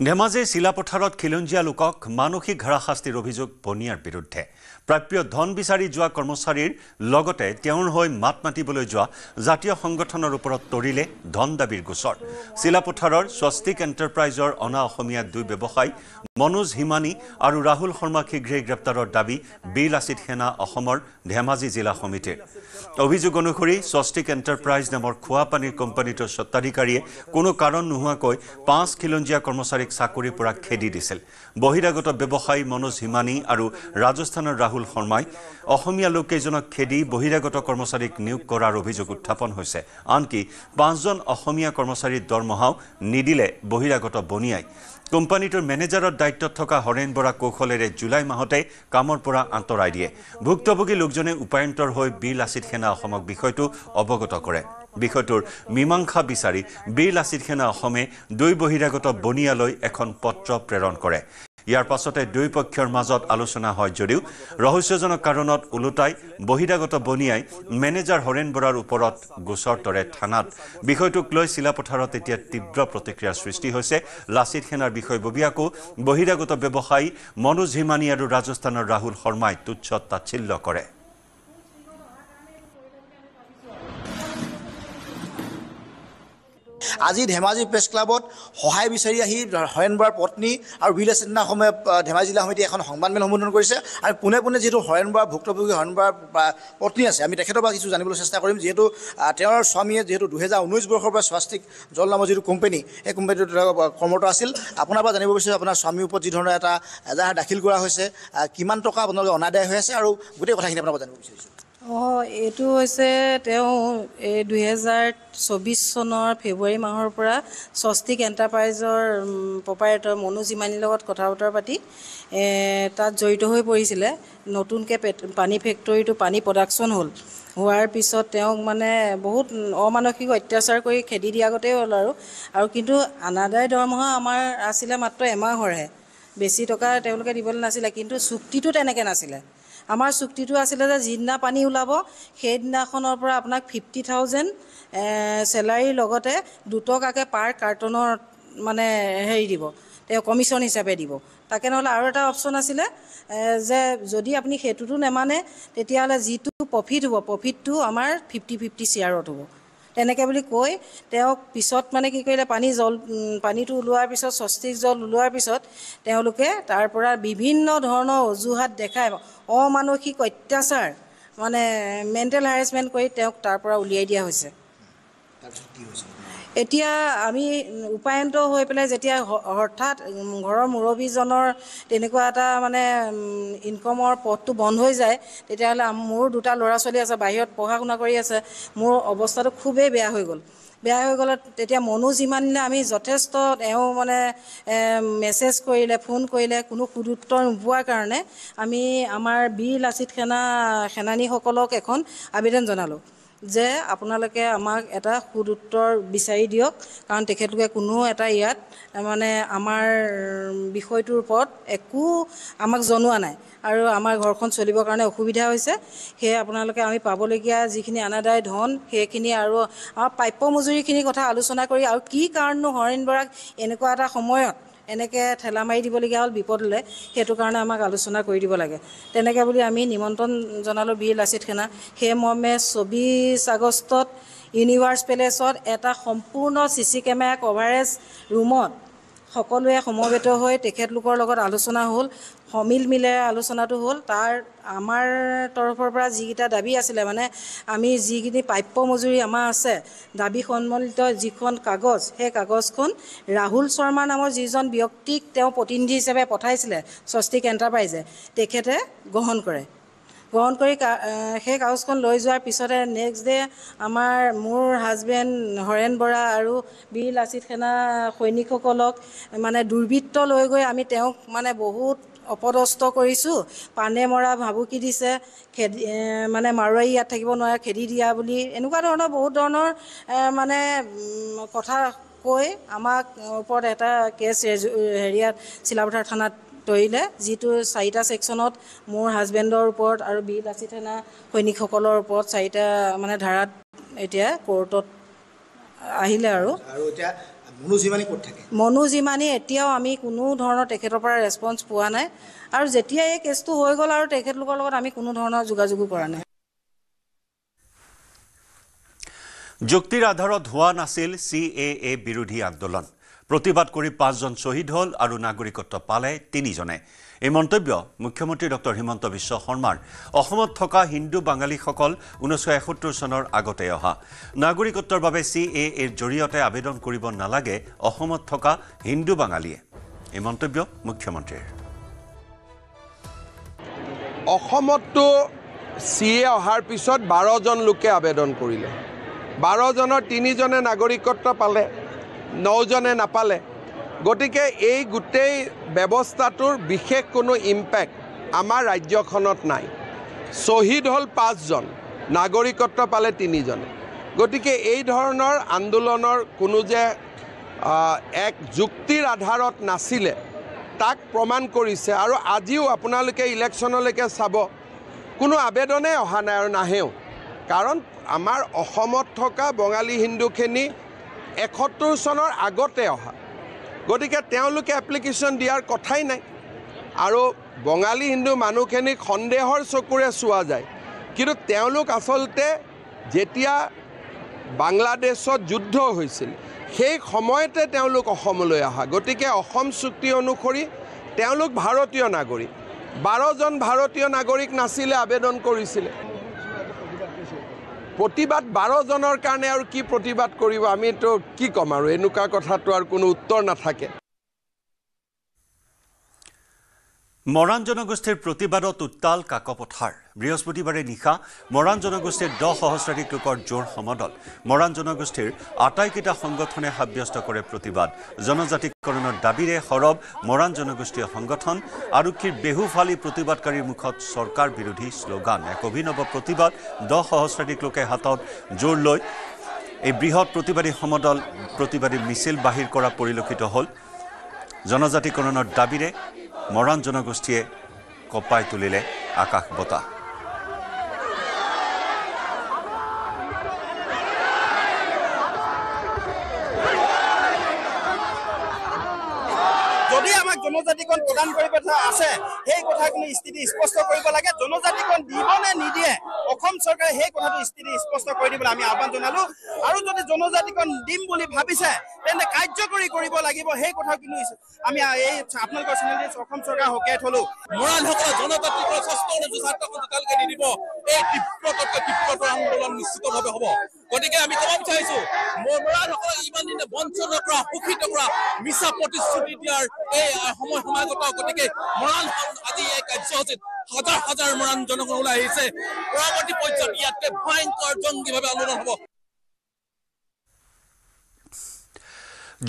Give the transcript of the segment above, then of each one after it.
ধেমাজিৰ চিলাপথাৰত খিলঞ্জীয়া লোকক মানসিক হাৰাশাস্তিৰ অভিযোগ বনিয়াৰ বিৰুদ্ধে প্ৰাপ্য ধন বিচাৰি যোৱা কৰ্মচাৰীৰ লগতে তেওঁৰ হৈ মাত মাতিবলৈ যোৱা জাতীয় সংগঠনৰ ওপৰত তৰিলে ধন দাবীৰ গোচৰ চিলাপথাৰৰ স্বস্তিক এণ্টাৰপ্ৰাইজৰ অনা অসমীয়া দুই ব্যৱসায়ী মনোজ হিমানী আৰু ৰাহুল শৰ্মা শীঘ্ৰেই গ্ৰেপ্তাৰৰ দাবী বীৰ লাচিত সেনা অসমৰ ধেমাজি জিলা সমিতিৰ অভিযোগ অনুসৰি স্বস্তিক এণ্টাৰপ্ৰাইজ নামৰ খোৱাপানীৰ কোম্পানীটোৰ স্বত্বাধিকাৰীয়ে কোনো কাৰণ নোহোৱাকৈ 5 খিলঞ্জীয়া কৰ্মচাৰীক চাকৰিৰ পৰা খেদি দিছিল বহিৰাগত ব্যৱসায়ী মনোজ হিমানী আৰু ৰাজস্থানৰ ৰাহুল শৰ্মাই অসমীয়া লোককেইজনক খেদি বহিৰাগত কৰ্মচাৰীক নিয়োগ কৰাৰ অভিযোগ উত্থাপন হৈছে আনকি 5 জন অসমীয়া কৰ্মচাৰীৰ দৰমহাও নিদিলে বহিৰাগত বনিয়াই কোম্পানীটোৰ মেনেজাৰৰ দায়িত্বত থকা হৰেন বৰা কৌশলেৰে জুলাই মাহতে কামৰ পৰা আঁতৰাই দিয়ে ভুক্তভোগী লোকজনে উপায়ন্তৰ হৈ বীৰ লাচিত সেনা অসমক বিষয়টো অৱগত কৰে বিষয়টোৰ মীমাংসা বিচাৰি বীৰ লাচিত সেনা অসমে দুই বহিৰাগত বনিয়ালৈ এখন পত্ৰ প্ৰেৰণ কৰে ইয়াৰ পাছতে দুই পক্ষৰ মাজত আলোচনা হয় যদিও ৰহস্যজনক কাৰণত উলুটাই বহিৰাগত বনিয়াই মেনেজাৰ হৰেন বৰাৰ ওপৰত গোচৰ তৰে থানাত বিষয়টোক লৈ চিলাপথাৰত এতিয়া তীব্ৰ প্ৰতিক্ৰিয়াৰ সৃষ্টি হৈছে লাচিত সেনাৰ বিষয়ববীয়াকো বহিৰাগত ব্যৱসায়ী মনোজ হিমানী আৰু ৰাজস্থানৰ ৰাহুল শৰ্মাই তুচ্ছ তাচ্ছিল্য কৰে আজি ধেমাজি প্ৰেছ ক্লাবত সহায় বিচাৰি আহি হৰেন বৰাৰ পত্নী আৰু বীৰ লাচিত সেনা অসমে ধেমাজি জিলা সমিতি এখন সংবাদমেল সম্বোধন কৰিছে আৰু পোনে পোনে যিহেতু হৰেন বৰাৰ ভুক্তভোগী হৰেন বৰাৰ পত্নী আছে আমি তেখেতৰ পৰা কিছু জানিবলৈ চেষ্টা কৰিম যিহেতু তেওঁৰ স্বামীয়ে যিহেতু 2019 বৰ্ষৰ পৰা স্বাস্তিক জল নামৰ যিটো কোম্পানী এই কোম্পানীটোত কৰ্মৰত আছিল আপোনাৰ পৰা জানিব বিচাৰিছোঁ আপোনাৰ স্বামীৰ ওপৰত যি ধৰণৰ এটা এজাহাৰ দাখিল কৰা হৈছে কিমান টকা আপোনালোকে অনাদায় হৈ আছে আৰু গোটেই কথাখিনি আপোনাৰ পৰা জানিব বিচাৰিছোঁ এইটো হৈছে তেওঁ 2024 চনৰ ফেব্ৰুৱাৰী মাহৰ পৰা স্বস্তিক এণ্টাৰপ্ৰাইজৰ প্ৰপাৰেটৰ মনোজ হিমানীৰ লগত কথা বতৰা পাতি তাত জড়িত হৈ পৰিছিলে নতুনকৈ পানী ফেক্টৰীটো পানী প্ৰডাকশ্যন হ'ল হোৱাৰ পিছত তেওঁক মানে বহুত অমানসিক অত্যাচাৰ কৰি খেদি দিয়া আগতেই হ'ল আৰু কিন্তু অনাদায় দৰমহা আমাৰ আছিলে মাত্ৰ এমাহৰহে বেছি টকা তেওঁলোকে দিবলৈ নাছিলে কিন্তু চুক্তিটো তেনেকৈ নাছিলে আমাৰ চুক্তিটো আছিলে যে যিদিনা পানী ওলাব সেইদিনাখনৰ পৰা আপোনাক 50,000 চেলাৰীৰ লগতে 2 টকাকৈ পাৰ কাৰ্টনৰ মানে হেৰি দিব তেওঁ কমিশ্যন হিচাপে দিব তাকে নহ'লে আৰু এটা অপশ্যন আছিলে যে যদি আপুনি সেইটোতো নেমানে তেতিয়াহ'লে যিটো প্ৰফিট হ'ব প্ৰফিটটো আমাৰ 50-50 শ্বেয়াৰত হ'ব তেনেকৈ বুলি কৈ তেওঁক পিছত মানে কি কৰিলে পানীটো ওলোৱাৰ পিছত স্বস্তিক জল ওলোৱাৰ পিছত তেওঁলোকে তাৰ পৰা বিভিন্ন ধৰণৰ অজুহাত দেখাই অমানসিক অত্যাচাৰ মানে মেণ্টেল হেৰাছমেণ্ট কৰি তেওঁক তাৰ পৰা উলিয়াই দিয়া হৈছে এতিয়া আমি উপায়ন্ত হৈ পেলাই যেতিয়া হঠাৎ ঘৰৰ মুৰব্বীজনৰ তেনেকুৱা এটা মানে ইনকমৰ পথটো বন্ধ হৈ যায় তেতিয়াহ'লে মোৰ দুটা ল'ৰা ছোৱালী আছে বাহিৰত পঢ়া শুনা কৰি আছে মোৰ অৱস্থাটো খুবেই বেয়া হৈ গ'লত তেতিয়া মনোজ হিমানীলে আমি যথেষ্ট তেওঁ মানে মেছেজ কৰিলে ফোন কৰিলে কোনো সুদুত্তৰ নোপোৱাৰ কাৰণে আমি আমাৰ বীৰ লাচিত সেনানীসকলক এখন আবেদন জনালোঁ যে আপোনালোকে আমাক এটা সুদুত্তৰ বিচাৰি দিয়ক কাৰণ তেখেতলোকে কোনো এটা ইয়াত মানে আমাৰ বিষয়টোৰ ওপৰত একো আমাক জনোৱা নাই আৰু আমাৰ ঘৰখন চলিবৰ কাৰণে অসুবিধা হৈছে সেয়ে আপোনালোকে আমি পাবলগীয়া যিখিনি অনাদায় ধন সেইখিনি আৰু আমাৰ প্ৰাপ্য মজুৰিখিনিৰ কথা আলোচনা কৰি আৰু কি কাৰণনো হৰেন বৰাক এনেকুৱা এটা সময়ত এনেকৈ ঠেলা মাৰি দিবলগীয়া হ'ল বিপদলৈ সেইটো কাৰণে আমাক আলোচনা কৰি দিব লাগে তেনেকৈ বুলি আমি নিমন্ত্ৰণ জনালোঁ বীৰ লাচিত সেনা সেই মৰ্মে 24 আগষ্টত ইউনিভাৰ্ছ পেলেচত এটা সম্পূৰ্ণ CC কেমেৰা কভাৰেজ ৰুমত সকলোৱে সমবেত হৈ তেখেতলোকৰ লগত আলোচনা হ'ল সমিল মিলেৰে আলোচনাটো হ'ল তাৰ আমাৰ তৰফৰ পৰা যিকেইটা দাবী আছিলে মানে আমি যিখিনি প্ৰাপ্য মজুৰি আমাৰ আছে দাবী সন্মিলিত যিখন কাগজ সেই কাগজখন ৰাহুল শৰ্মা নামৰ যিজন ব্যক্তিক তেওঁ প্ৰতিনিধি হিচাপে পঠাইছিলে স্বস্তিক এণ্টাৰপ্ৰাইজে তেখেতে গ্ৰহণ কৰি সেই কাগজখন লৈ যোৱাৰ পিছতে নেক্সট ডে মোৰ হাজবেণ্ড হৰেন বৰা আৰু বীৰ লাচিত সেনা সৈনিকসকলক মানে দুৰ্বৃত্ত লৈ গৈ আমি তেওঁক মানে বহুত অপদস্থ কৰিছোঁ পানে মৰা ভাবুকি দিছে মানে মাৰোৱাৰী ইয়াত থাকিব নোৱাৰে খেদি দিয়া বুলি এনেকুৱা ধৰণৰ বহুত ধৰণৰ মানে কথা কৈ আমাক ওপৰত এটা কেছ হেৰিয়াত চিলাপথাৰ থানাত তৰিলে যিটো 4টা ছেকশ্যনত মোৰ হাজবেণ্ডৰ ওপৰত আৰু বীৰ লাচিত সেনা সৈনিকসকলৰ ওপৰত 4টা মানে ধাৰাত এতিয়া কোৰ্টত আহিলে আৰু এতিয়া মনোজ হিমানী ক'ত থাকে? মনোজ হিমানী এতিয়াও আমি কোনো ধৰণৰ তেখেতৰ পৰা ৰেছপন্স পোৱা নাই আৰু যেতিয়া এই কেছটো হৈ গ'ল আৰু তেখেতলোকৰ লগত আমি কোনো ধৰণৰ যোগাযোগো কৰা নাই। যুক্তিৰ আধাৰত হোৱা নাছিল CAA বিৰোধী আন্দোলন। প্ৰতিবাদ কৰি 5জন শ্বহীদ হ'ল আৰু নাগৰিকত্ব পালে 3জনে। এই মন্তব্য মুখ্যমন্ত্ৰী ডক্টৰ হিমন্ত বিশ্ব শৰ্মাৰ অসমত থকা হিন্দু বাঙালীসকল 1971 চনৰ আগতে অহা নাগৰিকত্বৰ বাবে CAAৰ জৰিয়তে আবেদন কৰিব নালাগে অসমত থকা হিন্দু বাঙালীয়ে। এই মন্তব্য মুখ্যমন্ত্ৰীৰ। অসমতো CA অহাৰ পিছত 12জন লোকে আবেদন কৰিলে। 12জনৰ 3জনে নাগৰিকত্ব পালে, 9জনে নাপালে। গতিকে এই গোটেই ব্যৱস্থাটোৰ বিশেষ কোনো ইম্পেক্ট আমাৰ ৰাজ্যখনত নাই। শ্বহীদ হ'ল 5জন, নাগৰিকত্ব পালে 3জনে। গতিকে এই ধৰণৰ আন্দোলনৰ কোনো যে এক যুক্তিৰ আধাৰত নাছিলে তাক প্ৰমাণ কৰিছে। আৰু আজিও আপোনালোকে ইলেকশ্যনলৈকে চাব, কোনো আবেদনেই অহা নাই আৰু নাহেও। কাৰণ আমাৰ অসমত থকা বঙালী হিন্দুখিনি 71 চনৰ আগতে অহা। গতিকে তেওঁলোকে এপ্লিকেশ্যন দিয়াৰ কথাই নাই। আৰু বঙালী হিন্দু মানুহখিনিক সন্দেহৰ চকুৰে চোৱা যায়, কিন্তু তেওঁলোক আচলতে যেতিয়া বাংলাদেশত যুদ্ধ হৈছিল সেই সময়তে তেওঁলোক অসমলৈ অহা। গতিকে অসম চুক্তি অনুসৰি তেওঁলোক ভাৰতীয় নাগৰিক। 12জন ভাৰতীয় নাগৰিক নাছিলে, আবেদন কৰিছিলে। প্ৰতিবাদ 12জনৰ কাৰণে আৰু কি প্ৰতিবাদ কৰিব, আমিতো কি ক'ম আৰু এনেকুৱা কথাটো আৰু কোনো উত্তৰ নাথাকে। মৰাণ জনগোষ্ঠীৰ প্ৰতিবাদত উত্তাল কাকপথাৰ। বৃহস্পতিবাৰে নিশা মৰাণ জনগোষ্ঠীৰ 10 সহস্ৰাধিক লোকৰ জোৰ সমদল। মৰাণ জনগোষ্ঠীৰ আটাইকেইটা সংগঠনে সাব্যস্ত কৰে প্ৰতিবাদ। জনজাতিকৰণৰ দাবীৰে সৰব মৰাণ জনগোষ্ঠীয় সংগঠন। আৰক্ষীৰ বেহুফালি প্ৰতিবাদকাৰীৰ মুখত চৰকাৰ বিৰোধী শ্লোগান। এক অভিনৱ প্ৰতিবাদ। 10 সহস্ৰাধিক লোকে হাতত জোৰ লৈ এই বৃহৎ প্ৰতিবাদী সমদল প্ৰতিবাদী মিছিল বাহিৰ কৰা পৰিলক্ষিত হ'ল। জনজাতিকৰণৰ দাবীৰে মৰাণ জনগোষ্ঠীয়ে কঁপাই তুলিলে আকাশ বতাহ। যদি আমাক জনজাতিকৰণ প্ৰদান কৰিব আছে সেই কথাখিনি স্থিতি স্পষ্ট কৰিব লাগে। জনজাতিকৰণ দিব নে নিদিয়ে অসম চৰকাৰে সেই কথাটো স্থিতি স্পষ্ট কৰি দিবলৈ আমি আহ্বান জনালো। আৰু যদি জনজাতিকৰণ দিম বুলি ভাবিছে তেন্তে কাৰ্যকৰী কৰিব লাগিব, সেই কথা কিন্তু আমি এই আপোনালোকৰ চেনেল অসম চৰকাৰ সকীয়াই থলো। মৰাণসকলে জনজাতিকৰণ ছাত্ৰকে নিদিব। এই তীব্ৰ আন্দোলন নিশ্চিতভাৱে হ'ব। গতিকে আমি ক'ব বিচাৰিছো, মৰাণসকলক ইমান দিনে বঞ্চনা কৰা, শোষিত কৰা, মিছা প্ৰতিশ্ৰুতি দিয়াৰ এই সময় সমাগত। গতিকে মৰাণ আজি এই কাৰ্যসূচীত হাজাৰ হাজাৰ মৰাণ জনগণ ওলাই আহিছে। পৰৱৰ্তী পৰ্যায়ত ইয়াতকৈ ভয়ংকৰ জংগীভাৱে আন্দোলন হ'ব।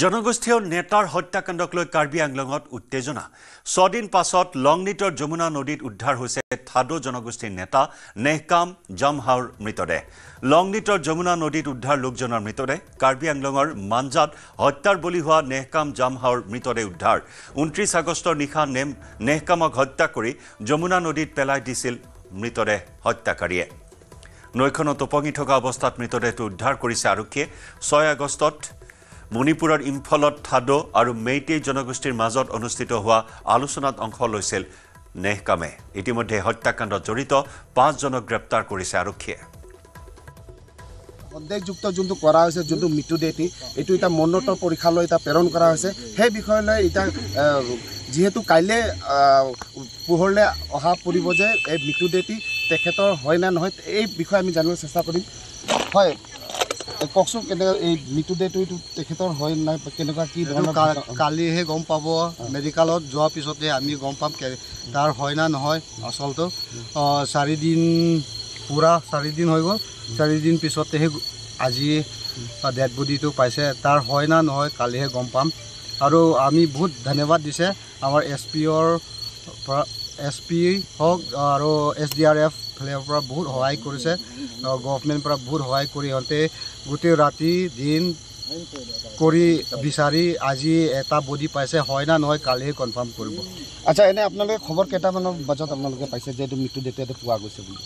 জনগোষ্ঠীয় নেতাৰ হত্যাকাণ্ডক লৈ কাৰ্বি আংলঙত উত্তেজনা। 6 দিন পাছত লংনিটৰ যমুনা নদীত উদ্ধাৰ হৈছে থাডো জনগোষ্ঠীৰ নেতা নেহকাম জামহাওৰ মৃতদেহ। লংনিটৰ যমুনা নদীত উদ্ধাৰ লোকজনৰ মৃতদেহ। কাৰ্বি আংলঙৰ মাঞ্জাত হত্যাৰ বলি হোৱা নেহকাম জামহাওৰ মৃতদেহ উদ্ধাৰ। 29 আগষ্টৰ নিশা নেহকামক হত্যা কৰি যমুনা নদীত পেলাই দিছিল মৃতদেহ হত্যাকাৰীয়ে। নৈখনত উপঙি থকা অৱস্থাত মৃতদেহটো উদ্ধাৰ কৰিছে আৰক্ষীয়ে। 6 আগষ্টত মণিপুৰৰ ইম্ফলত থাডো আৰু মেইটেই জনগোষ্ঠীৰ মাজত অনুষ্ঠিত হোৱা আলোচনাত অংশ লৈছিল নেহকামে। ইতিমধ্যে হত্যাকাণ্ডত জড়িত 5জনক গ্ৰেপ্তাৰ কৰিছে আৰক্ষীয়ে। সন্দেহযুক্ত যোনটো কৰা হৈছে, যোনটো মৃত্যুদেহটি, এইটো এতিয়া মৰণোত্তৰ পৰীক্ষালৈ এতিয়া প্ৰেৰণ কৰা হৈছে। সেই বিষয়লৈ এতিয়া যিহেতু কাইলৈ পোহৰলৈ অহা পৰিব যে এই মৃত্যুদেহটি তেখেতৰ হয় নে নহয়, এই বিষয়ে আমি জানিবলৈ চেষ্টা কৰিম। হয়, কওকচোন, কেনেকৈ এই মৃত্যুদেহটো তেখেতৰ হয় নাই, কেনেকুৱা কি ধৰণৰ? কালিহে গম পাব, মেডিকেলত যোৱাৰ পিছতে আমি গম পাম তাৰ হয় না নহয়। আচলতে 4 দিন পূৰা 4 দিন হৈ গ'ল। 4 দিন পিছতেহে আজি ডেড বডিটো পাইছে। তাৰ হয় না নহয় কালিহে গম পাম। আৰু আমি বহুত ধন্যবাদ দিছে আমাৰ SP হওক আৰু SDRF ফালৰ পৰা বহুত সহায় কৰিছে। গভৰ্ণমেণ্টৰ পৰা বহুত সহায় কৰি সিহঁতে গোটেই ৰাতি দিন কৰি বিচাৰি আজি এটা বডি পাইছে। হয় না নহয় কালিহে কনফাৰ্ম কৰিব। আচ্ছা, এনে আপোনালোকে খবৰ কেইটামানৰ বজাত আপোনালোকে পাইছে যে এইটো মৃত্যুদেহটো পোৱা গৈছে বুলি?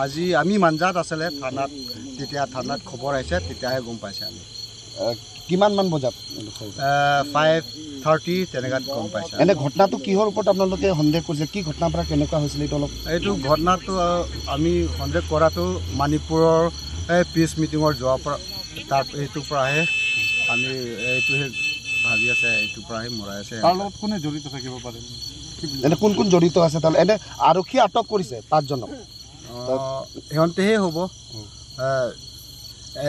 আজি আমি মাঞ্জাত আছিলে থানাত, তেতিয়া থানাত খবৰ আহিছে, তেতিয়াহে গম পাইছে আমি। কিমানমান বজাত 5:30 তেনেকুৱাত গম পাইছে। এনে ঘটনাটো কিহৰ ওপৰত আপোনালোকে সন্দেহ কৰিছে, কি ঘটনাৰ পৰা কেনেকুৱা হৈছিল এইটো অলপ? এইটো ঘটনাটো আমি সন্দেহ কৰাটো মণিপুৰৰ পিছ মিটিঙৰ যোৱাৰ পৰা তাৰ এইটোৰ পৰাহে আমি এইটোহে ভাবি আছে, এইটোৰ পৰাহে মৰাই আছে। তাৰ লগত কোনে জড়িত থাকিব পাৰে? এনে কোন কোন জড়িত আছে? তাহলে এনে আৰক্ষী আটক কৰিছে 5 জনক, সিহঁতেহে হ'ব।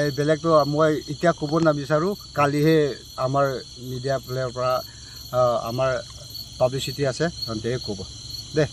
এই বেলেগটো মই এতিয়া ক'ব নিবিচাৰোঁ, কালিহে আমাৰ মিডিয়া প্লেয়াৰ পৰা আমাৰ পাব্লিচিটি আছে, সিহঁতেহে ক'ব দে।